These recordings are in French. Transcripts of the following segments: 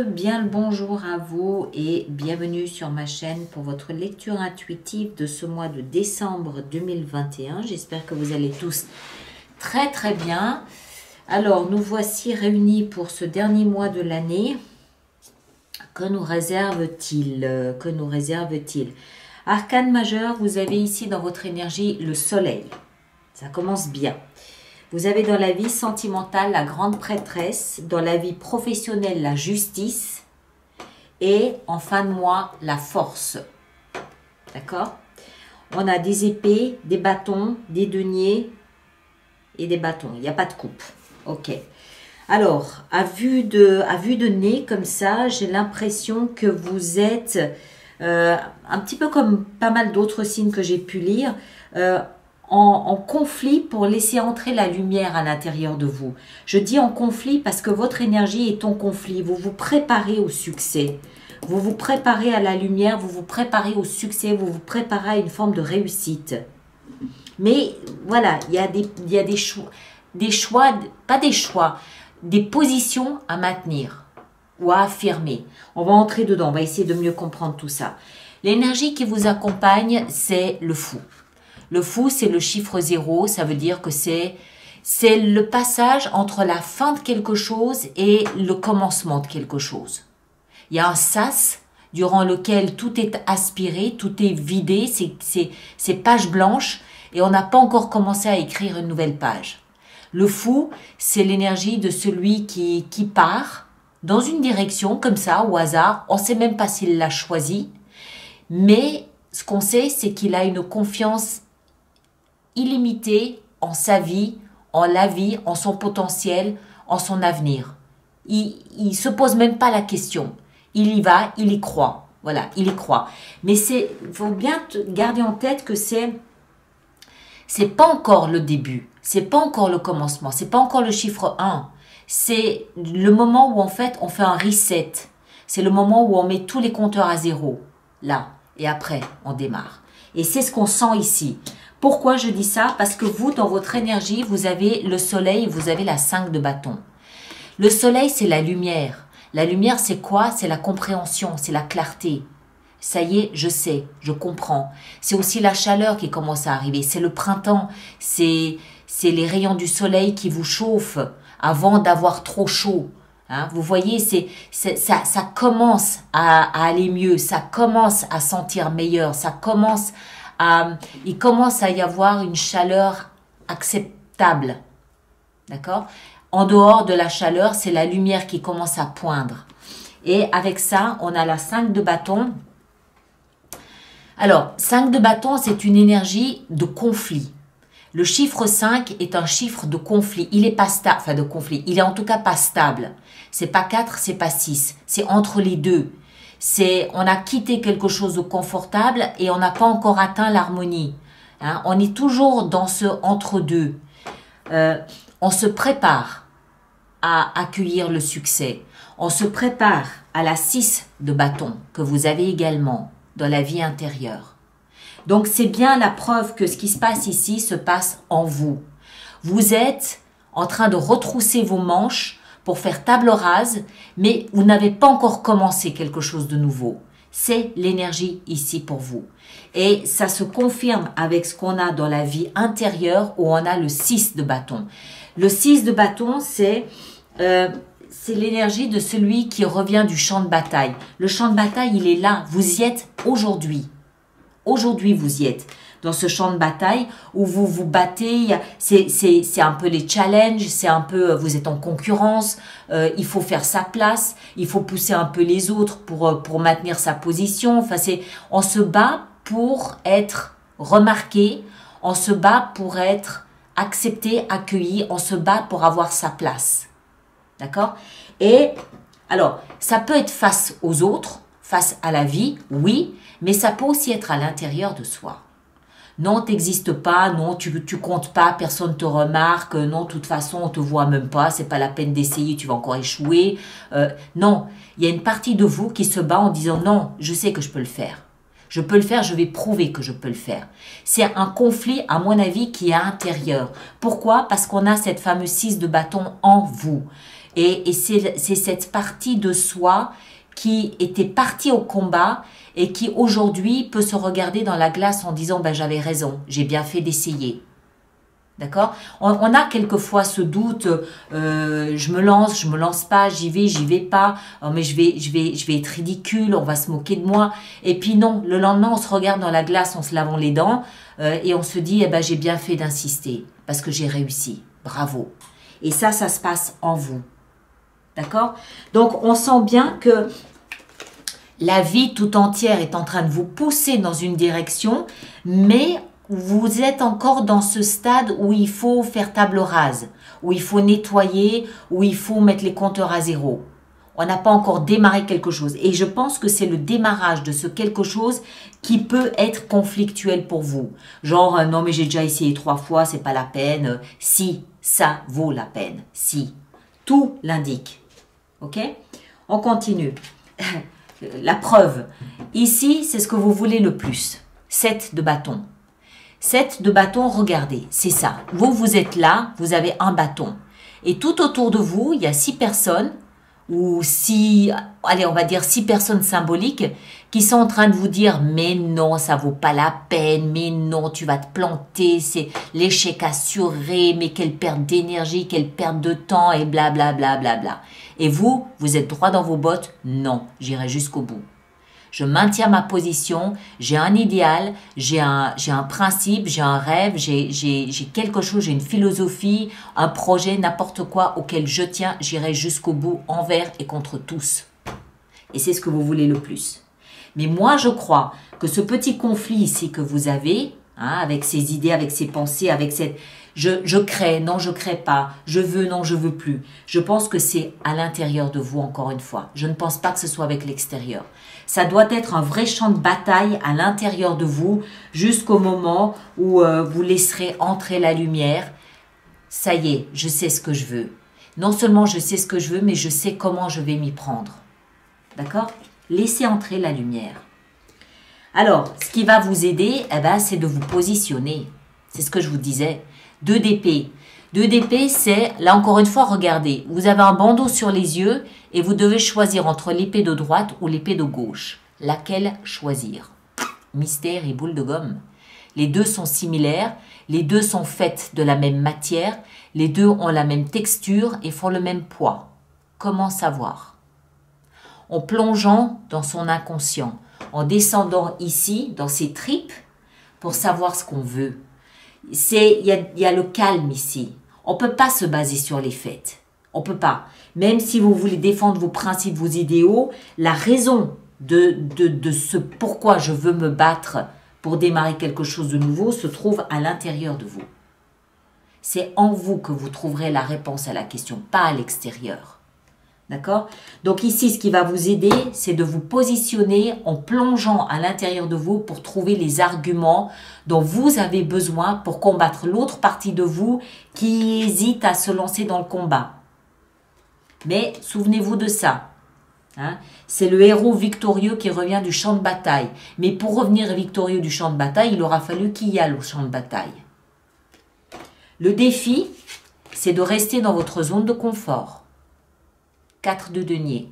bien le bonjour à vous et bienvenue sur ma chaîne pour votre lecture intuitive de ce mois de décembre 2021. J'espère que vous allez tous très bien. Alors, nous voici réunis pour ce dernier mois de l'année. Que nous réserve-t-il? Que nous réserve-t-il? Arcane majeur, vous avez ici dans votre énergie le soleil. Ça commence bien. Vous avez dans la vie sentimentale la grande prêtresse, dans la vie professionnelle la justice et en fin de mois la force. D'accord? On a des épées, des bâtons, des deniers et des bâtons. Il n'y a pas de coupe. Ok. Alors, à vue de nez comme ça, j'ai l'impression que vous êtes un petit peu comme pas mal d'autres signes que j'ai pu lire, en conflit pour laisser entrer la lumière à l'intérieur de vous. Je dis en conflit parce que votre énergie est en conflit. Vous vous préparez au succès. Vous vous préparez à la lumière, vous vous préparez au succès, vous vous préparez à une forme de réussite. Mais voilà, il y a des choix, pas des choix, des positions à maintenir ou à affirmer. On va entrer dedans, on va essayer de mieux comprendre tout ça. L'énergie qui vous accompagne, c'est le fou. Le fou, c'est le chiffre 0, ça veut dire que c'est le passage entre la fin de quelque chose et le commencement de quelque chose. Il y a un sas durant lequel tout est aspiré, tout est vidé, c'est page blanche et on n'a pas encore commencé à écrire une nouvelle page. Le fou, c'est l'énergie de celui qui part dans une direction comme ça, au hasard. On ne sait même pas s'il l'a choisi, mais ce qu'on sait, c'est qu'il a une confiance illimité en sa vie, en la vie, en son potentiel, en son avenir. Il se pose même pas la question. Il y va, il y croit. Voilà, il y croit. Mais il faut bien garder en tête que c'est pas encore le début, c'est pas encore le commencement, c'est pas encore le chiffre 1. C'est le moment où en fait on fait un reset. C'est le moment où on met tous les compteurs à zéro. Là, et après on démarre. Et c'est ce qu'on sent ici. Pourquoi je dis ça? Parce que vous, dans votre énergie, vous avez le soleil, vous avez la 5 de bâton. Le soleil, c'est la lumière. La lumière, c'est quoi? C'est la compréhension, c'est la clarté. Ça y est, je sais, je comprends. C'est aussi la chaleur qui commence à arriver. C'est le printemps, c'est les rayons du soleil qui vous chauffent avant d'avoir trop chaud. Hein, vous voyez, ça commence à aller mieux, ça commence à sentir meilleur, il commence à y avoir une chaleur acceptable. D'accord? En dehors de la chaleur, c'est la lumière qui commence à poindre. Et avec ça, on a la 5 de bâton. Alors, 5 de bâton, c'est une énergie de conflit. Le chiffre 5 est un chiffre de conflit. Il est pas stable, enfin de conflit. Il est en tout cas pas stable. C'est pas 4, c'est pas 6. C'est entre les deux. On a quitté quelque chose de confortable et on n'a pas encore atteint l'harmonie. Hein? On est toujours dans ce entre-deux. On se prépare à accueillir le succès. On se prépare à la 6 de bâton que vous avez également dans la vie intérieure. Donc c'est bien la preuve que ce qui se passe ici se passe en vous. Vous êtes en train de retrousser vos manches pour faire table rase, mais vous n'avez pas encore commencé quelque chose de nouveau. C'est l'énergie ici pour vous. Et ça se confirme avec ce qu'on a dans la vie intérieure où on a le 6 de bâton. Le 6 de bâton, c'est l'énergie de celui qui revient du champ de bataille. Le champ de bataille, il est là. Vous y êtes aujourd'hui. Aujourd'hui, vous y êtes dans ce champ de bataille où vous vous battez. C'est un peu les challenges, c'est un peu, vous êtes en concurrence, il faut faire sa place, il faut pousser un peu les autres pour maintenir sa position. Enfin, on se bat pour être remarqué, on se bat pour être accepté, accueilli, on se bat pour avoir sa place. D'accord? Et alors, ça peut être face aux autres, face à la vie, oui, mais ça peut aussi être à l'intérieur de soi. Non, t'existes pas, non, tu comptes pas, personne te remarque, non, de toute façon, on te voit même pas, c'est pas la peine d'essayer, tu vas encore échouer. Non, il y a une partie de vous qui se bat en disant non, je sais que je peux le faire. Je peux le faire, je vais prouver que je peux le faire. C'est un conflit, à mon avis, qui est intérieur. Pourquoi? Parce qu'on a cette fameuse 6 de bâton en vous. Et c'est cette partie de soi qui était partie au combat et qui aujourd'hui peut se regarder dans la glace en disant ben, j'avais raison, j'ai bien fait d'essayer. D'accord? On a quelquefois ce doute, je me lance pas, j'y vais pas, oh, mais je vais être ridicule, on va se moquer de moi. Et puis non, le lendemain, on se regarde dans la glace en se lavant les dents et on se dit, eh ben, j'ai bien fait d'insister parce que j'ai réussi. Bravo. Et ça se passe en vous. D'accord? Donc, on sent bien que la vie tout entière est en train de vous pousser dans une direction, mais vous êtes encore dans ce stade où il faut faire table rase, où il faut nettoyer, où il faut mettre les compteurs à zéro. On n'a pas encore démarré quelque chose. Et je pense que c'est le démarrage de ce quelque chose qui peut être conflictuel pour vous. Genre, non mais j'ai déjà essayé 3 fois, c'est pas la peine. Si, ça vaut la peine. Si. Tout l'indique. Ok? On continue. La preuve. Ici, c'est ce que vous voulez le plus. 7 de bâton. 7 de bâton, regardez, c'est ça. Vous êtes là, vous avez un bâton. Et tout autour de vous, il y a 6 personnes, ou 6, allez, on va dire 6 personnes symboliques, qui sont en train de vous dire, mais non, ça vaut pas la peine, mais non, tu vas te planter, c'est l'échec assuré, mais quelle perte d'énergie, quelle perte de temps, et blablabla. Bla, bla, bla. Et vous êtes droit dans vos bottes, non, j'irai jusqu'au bout. Je maintiens ma position, j'ai un idéal, j'ai un principe, j'ai un rêve, j'ai quelque chose, j'ai une philosophie, un projet, n'importe quoi auquel je tiens, j'irai jusqu'au bout envers et contre tous. Et c'est ce que vous voulez le plus. Mais moi, je crois que ce petit conflit ici que vous avez, hein, avec ces idées, avec ces pensées, avec cette... Je crée, non, je crée pas. Je veux, non, je veux plus. Je pense que c'est à l'intérieur de vous, encore une fois. Je ne pense pas que ce soit avec l'extérieur. Ça doit être un vrai champ de bataille à l'intérieur de vous jusqu'au moment où vous laisserez entrer la lumière. Ça y est, je sais ce que je veux. Non seulement je sais ce que je veux, mais je sais comment je vais m'y prendre. D'accord? Laissez entrer la lumière. Alors, ce qui va vous aider, eh ben, c'est de vous positionner. C'est ce que je vous disais. 2 d'épée. 2 d'épée, c'est, là encore une fois, regardez, vous avez un bandeau sur les yeux et vous devez choisir entre l'épée de droite ou l'épée de gauche. Laquelle choisir? Mystère et boule de gomme. Les deux sont similaires, les deux sont faites de la même matière, les deux ont la même texture et font le même poids. Comment savoir? En plongeant dans son inconscient, en descendant ici, dans ses tripes, pour savoir ce qu'on veut. Il y a le calme ici. On ne peut pas se baser sur les faits. On ne peut pas. Même si vous voulez défendre vos principes, vos idéaux, la raison de ce pourquoi je veux me battre pour démarrer quelque chose de nouveau se trouve à l'intérieur de vous. C'est en vous que vous trouverez la réponse à la question, pas à l'extérieur. D'accord? Donc ici, ce qui va vous aider, c'est de vous positionner en plongeant à l'intérieur de vous pour trouver les arguments dont vous avez besoin pour combattre l'autre partie de vous qui hésite à se lancer dans le combat. Mais souvenez-vous de ça. Hein? C'est le héros victorieux qui revient du champ de bataille. Mais pour revenir victorieux du champ de bataille, il aura fallu qu'il y aille au champ de bataille. Le défi, c'est de rester dans votre zone de confort. 4 de denier.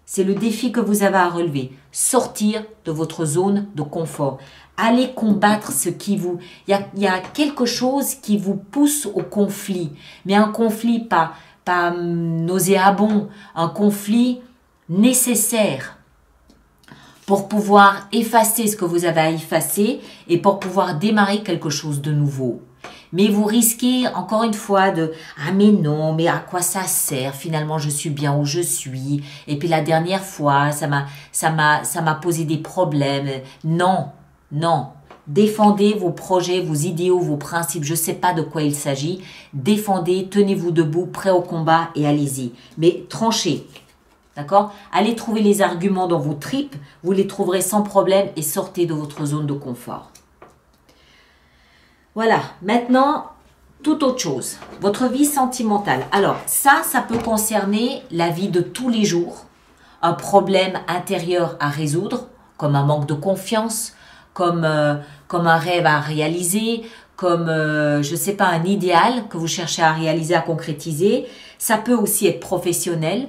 C'est le défi que vous avez à relever. Sortir de votre zone de confort. Allez combattre ce qui vous... Il y a quelque chose qui vous pousse au conflit. Mais un conflit pas nauséabond. Un conflit nécessaire pour pouvoir effacer ce que vous avez à effacer et pour pouvoir démarrer quelque chose de nouveau. Mais vous risquez, encore une fois, de « Ah mais non, mais à quoi ça sert? Finalement, je suis bien où je suis. Et puis la dernière fois, ça m'a posé des problèmes. » Non, non. Défendez vos projets, vos idéaux, vos principes. Je ne sais pas de quoi il s'agit. Défendez, tenez-vous debout, prêt au combat et allez-y. Mais tranchez. D'accord? Allez trouver les arguments dans vos tripes. Vous les trouverez sans problème et sortez de votre zone de confort. Voilà, maintenant, toute autre chose, votre vie sentimentale. Alors, ça peut concerner la vie de tous les jours, un problème intérieur à résoudre, comme un manque de confiance, comme un rêve à réaliser, comme, je ne sais pas, un idéal que vous cherchez à réaliser, à concrétiser. Ça peut aussi être professionnel,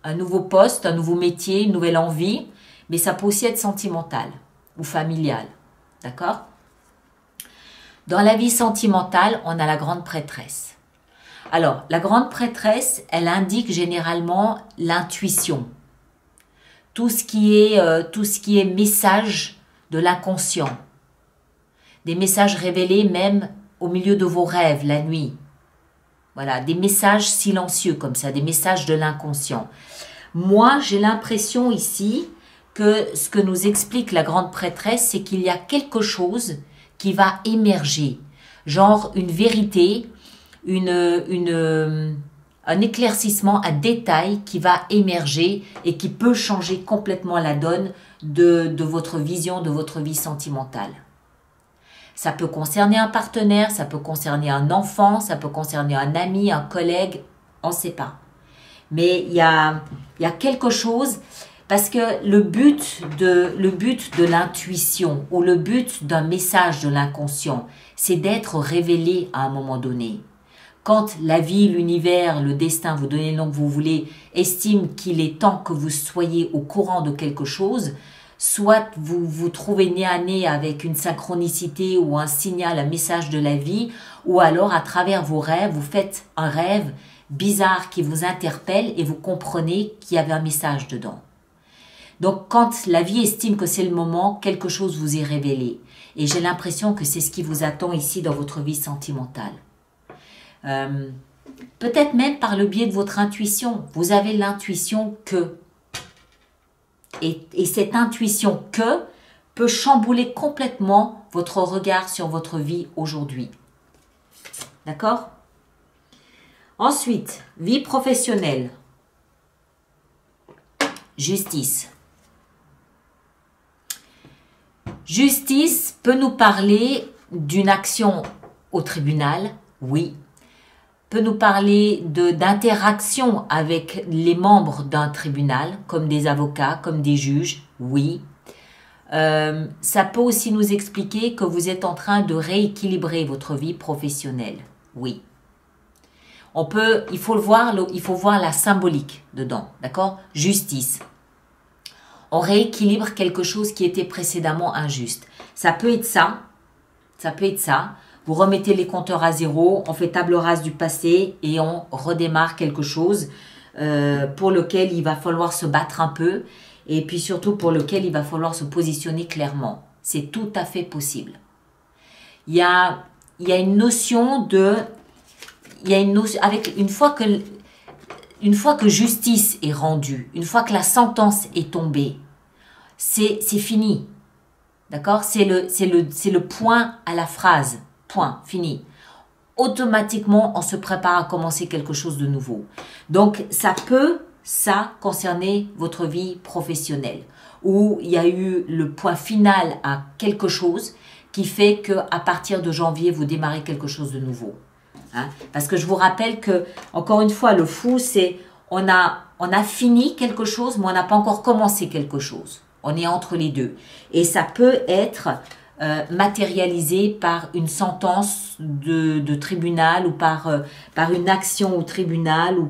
un nouveau poste, un nouveau métier, une nouvelle envie, mais ça peut aussi être sentimental ou familial. D'accord? Dans la vie sentimentale, on a la grande prêtresse. Alors, la grande prêtresse, elle indique généralement l'intuition. Tout ce qui est message de l'inconscient. Des messages révélés même au milieu de vos rêves, la nuit. Voilà, des messages silencieux comme ça, des messages de l'inconscient. Moi, j'ai l'impression ici que ce que nous explique la grande prêtresse, c'est qu'il y a quelque chose qui va émerger, genre une vérité, un éclaircissement, un détail qui va émerger et qui peut changer complètement la donne de votre vision, de votre vie sentimentale. Ça peut concerner un partenaire, ça peut concerner un enfant, ça peut concerner un ami, un collègue, on ne sait pas. Mais il y a quelque chose, parce que le but de l'intuition ou le but d'un message de l'inconscient, c'est d'être révélé à un moment donné. Quand la vie, l'univers, le destin, vous donnez le nom que vous voulez, estime qu'il est temps que vous soyez au courant de quelque chose, soit vous vous trouvez nez à nez avec une synchronicité ou un signal, un message de la vie, ou alors à travers vos rêves, vous faites un rêve bizarre qui vous interpelle et vous comprenez qu'il y avait un message dedans. Donc quand la vie estime que c'est le moment, quelque chose vous est révélé. Et j'ai l'impression que c'est ce qui vous attend ici dans votre vie sentimentale. Peut-être même par le biais de votre intuition. Vous avez l'intuition que. Et cette intuition que peut chambouler complètement votre regard sur votre vie aujourd'hui. D'accord? Ensuite, vie professionnelle. Justice. Justice peut nous parler d'une action au tribunal, oui. Peut nous parler d'interaction avec les membres d'un tribunal, comme des avocats, comme des juges, oui. Ça peut aussi nous expliquer que vous êtes en train de rééquilibrer votre vie professionnelle, oui. Il faut voir la symbolique dedans, d'accord? Justice. On rééquilibre quelque chose qui était précédemment injuste. Ça peut être ça. Vous remettez les compteurs à zéro, on fait table rase du passé et on redémarre quelque chose pour lequel il va falloir se battre un peu et puis surtout pour lequel il va falloir se positionner clairement. C'est tout à fait possible. Il y a une notion de... Une fois que justice est rendue, une fois que la sentence est tombée, c'est fini. D'accord? C'est le point à la phrase. Point. Fini. Automatiquement, on se prépare à commencer quelque chose de nouveau. Donc, ça peut, concerner votre vie professionnelle, où il y a eu le point final à quelque chose qui fait qu'à partir de janvier, vous démarrez quelque chose de nouveau. Hein? Parce que je vous rappelle que, encore une fois, le fou, c'est on a fini quelque chose, mais on n'a pas encore commencé quelque chose. On est entre les deux. Et ça peut être matérialisé par une sentence de tribunal ou par une action au tribunal ou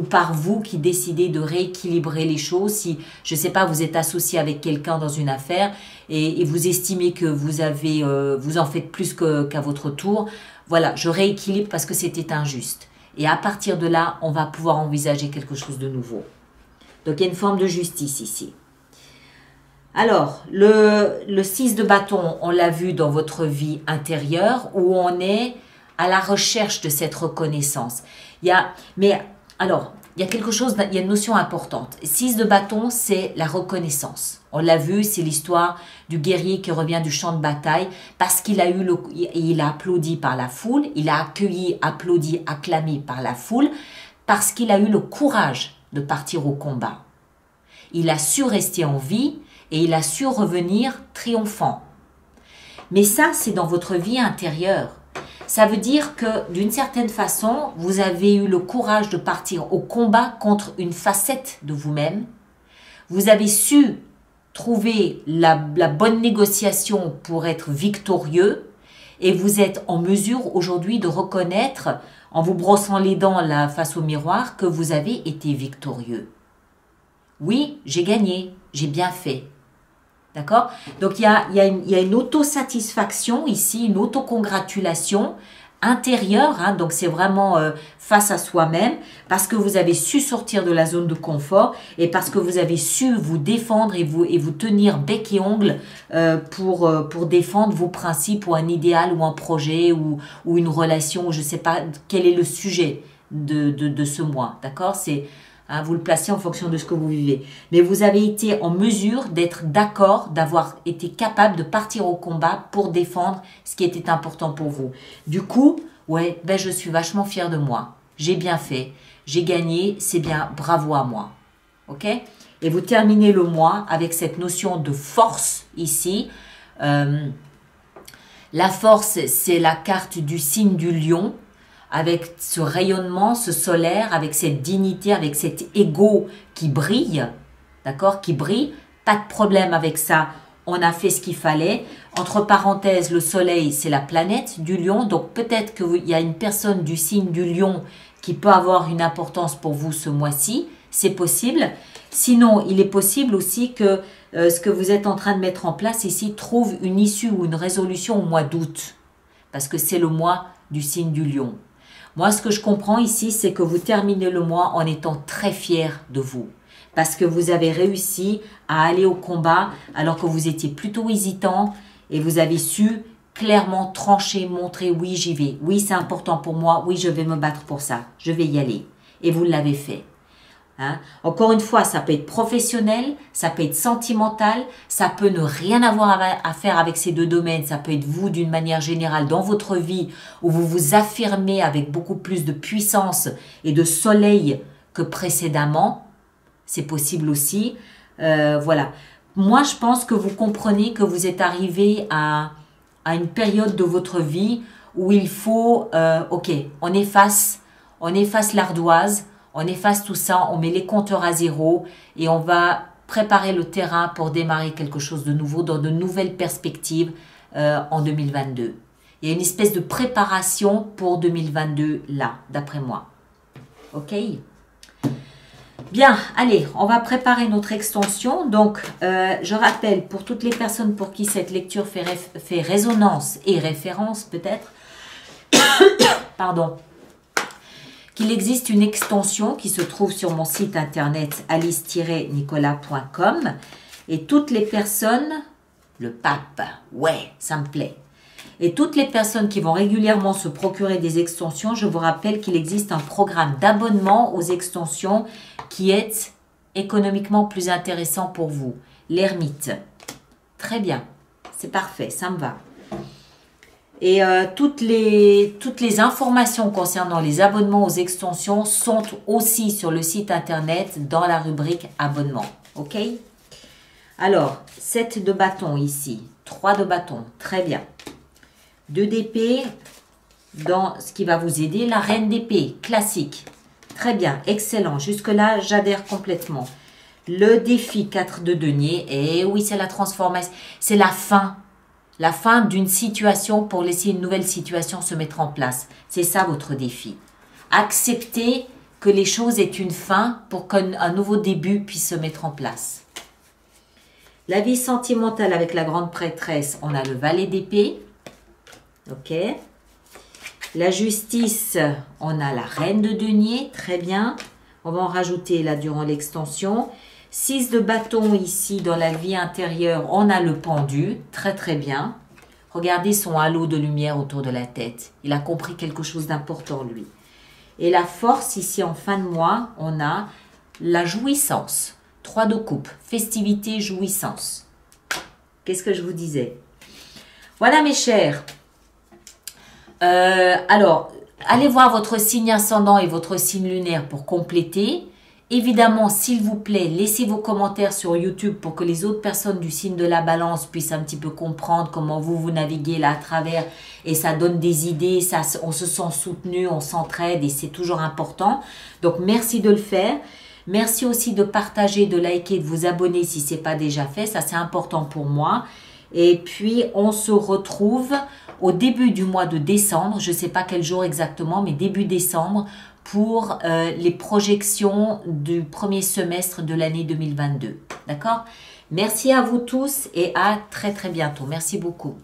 par vous qui décidez de rééquilibrer les choses. Si, je ne sais pas, vous êtes associé avec quelqu'un dans une affaire et vous estimez que vous en faites plus qu'à votre tour, voilà, je rééquilibre parce que c'était injuste. Et à partir de là, on va pouvoir envisager quelque chose de nouveau. Donc, il y a une forme de justice ici. Alors, le 6 de bâton, on l'a vu dans votre vie intérieure où on est à la recherche de cette reconnaissance. Il y a quelque chose, il y a une notion importante. 6 de bâton, c'est la reconnaissance. On l'a vu, c'est l'histoire du guerrier qui revient du champ de bataille parce qu'il il a applaudi par la foule, il a accueilli, applaudi, acclamé par la foule parce qu'il a eu le courage de partir au combat. Il a su rester en vie et il a su revenir triomphant. Mais ça, c'est dans votre vie intérieure. Ça veut dire que d'une certaine façon, vous avez eu le courage de partir au combat contre une facette de vous-même. Vous avez su trouver la bonne négociation pour être victorieux et vous êtes en mesure aujourd'hui de reconnaître, en vous brossant les dents là face au miroir, que vous avez été victorieux. Oui, j'ai gagné, j'ai bien fait. D'accord? Donc, il y a une autosatisfaction ici, une autocongratulation intérieure. Hein, donc, c'est vraiment face à soi-même parce que vous avez su sortir de la zone de confort et parce que vous avez su vous défendre et vous tenir bec et ongle pour défendre vos principes ou un idéal ou un projet ou une relation. Je ne sais pas quel est le sujet de ce mois. D'accord? Hein, vous le placez en fonction de ce que vous vivez. Mais vous avez été en mesure d'être d'accord, d'avoir été capable de partir au combat pour défendre ce qui était important pour vous. Du coup, ouais, ben je suis vachement fière de moi. J'ai bien fait, j'ai gagné, c'est bien, bravo à moi. Ok? Et vous terminez le mois avec cette notion de force ici. La force, c'est la carte du signe du lion. Avec ce rayonnement, ce solaire, avec cette dignité, avec cet ego qui brille, d'accord, qui brille, pas de problème avec ça, on a fait ce qu'il fallait. Entre parenthèses, le soleil, c'est la planète du lion, donc peut-être qu'il y a une personne du signe du lion qui peut avoir une importance pour vous ce mois-ci, c'est possible. Sinon, il est possible aussi que ce que vous êtes en train de mettre en place ici trouve une issue ou une résolution au mois d'août, parce que c'est le mois du signe du lion. Moi, ce que je comprends ici, c'est que vous terminez le mois en étant très fier de vous. Parce que vous avez réussi à aller au combat alors que vous étiez plutôt hésitant et vous avez su clairement trancher, montrer oui, j'y vais. Oui, c'est important pour moi. Oui, je vais me battre pour ça. Je vais y aller. Et vous l'avez fait. Hein? Encore une fois, ça peut être professionnel, ça peut être sentimental, ça peut ne rien avoir à faire avec ces deux domaines, ça peut être vous d'une manière générale dans votre vie où vous vous affirmez avec beaucoup plus de puissance et de soleil que précédemment, c'est possible aussi. Voilà. Moi, je pense que vous comprenez que vous êtes arrivé à une période de votre vie où il faut, ok, on efface l'ardoise, on efface tout ça, on met les compteurs à zéro et on va préparer le terrain pour démarrer quelque chose de nouveau dans de nouvelles perspectives en 2022. Il y a une espèce de préparation pour 2022 là, d'après moi. Ok? Bien, allez, on va préparer notre extension. Donc, je rappelle, pour toutes les personnes pour qui cette lecture fait résonance et référence peut-être, pardon, qu'il existe une extension qui se trouve sur mon site internet alice-nicolas.com et toutes les personnes, le pape, ouais, ça me plaît, et toutes les personnes qui vont régulièrement se procurer des extensions, je vous rappelle qu'il existe un programme d'abonnement aux extensions qui est économiquement plus intéressant pour vous, l'ermite. Très bien, c'est parfait, ça me va. Et toutes les informations concernant les abonnements aux extensions sont aussi sur le site internet dans la rubrique abonnement. Ok? Alors, 7 de bâton ici, 3 de bâton, très bien. 2 d'épée dans ce qui va vous aider, la reine d'épée, classique. Très bien, excellent. Jusque-là, j'adhère complètement. Le défi 4 de denier, et oui, c'est la transformation, c'est la fin. La fin d'une situation pour laisser une nouvelle situation se mettre en place. C'est ça votre défi. Accepter que les choses aient une fin pour qu'un nouveau début puisse se mettre en place. La vie sentimentale avec la grande prêtresse, on a le valet d'épée. Ok. La justice, on a la reine de denier. Très bien. On va en rajouter là durant l'extension. 6 de bâton ici dans la vie intérieure, on a le pendu, très très bien. Regardez son halo de lumière autour de la tête. Il a compris quelque chose d'important lui. Et la force ici en fin de mois, on a la jouissance. 3 de coupe, festivité, jouissance. Qu'est-ce que je vous disais? Voilà mes chers. Alors, allez voir votre signe ascendant et votre signe lunaire pour compléter. Évidemment, s'il vous plaît, laissez vos commentaires sur YouTube pour que les autres personnes du signe de la balance puissent un petit peu comprendre comment vous naviguez là à travers et ça donne des idées, on se sent soutenu, on s'entraide et c'est toujours important. Donc, merci de le faire. Merci aussi de partager, de liker, de vous abonner si ce n'est pas déjà fait. Ça, c'est important pour moi. Et puis, on se retrouve au début du mois de décembre. Je ne sais pas quel jour exactement, mais début décembre pour les projections du premier semestre de l'année 2022. D'accord? Merci à vous tous et à très très bientôt. Merci beaucoup.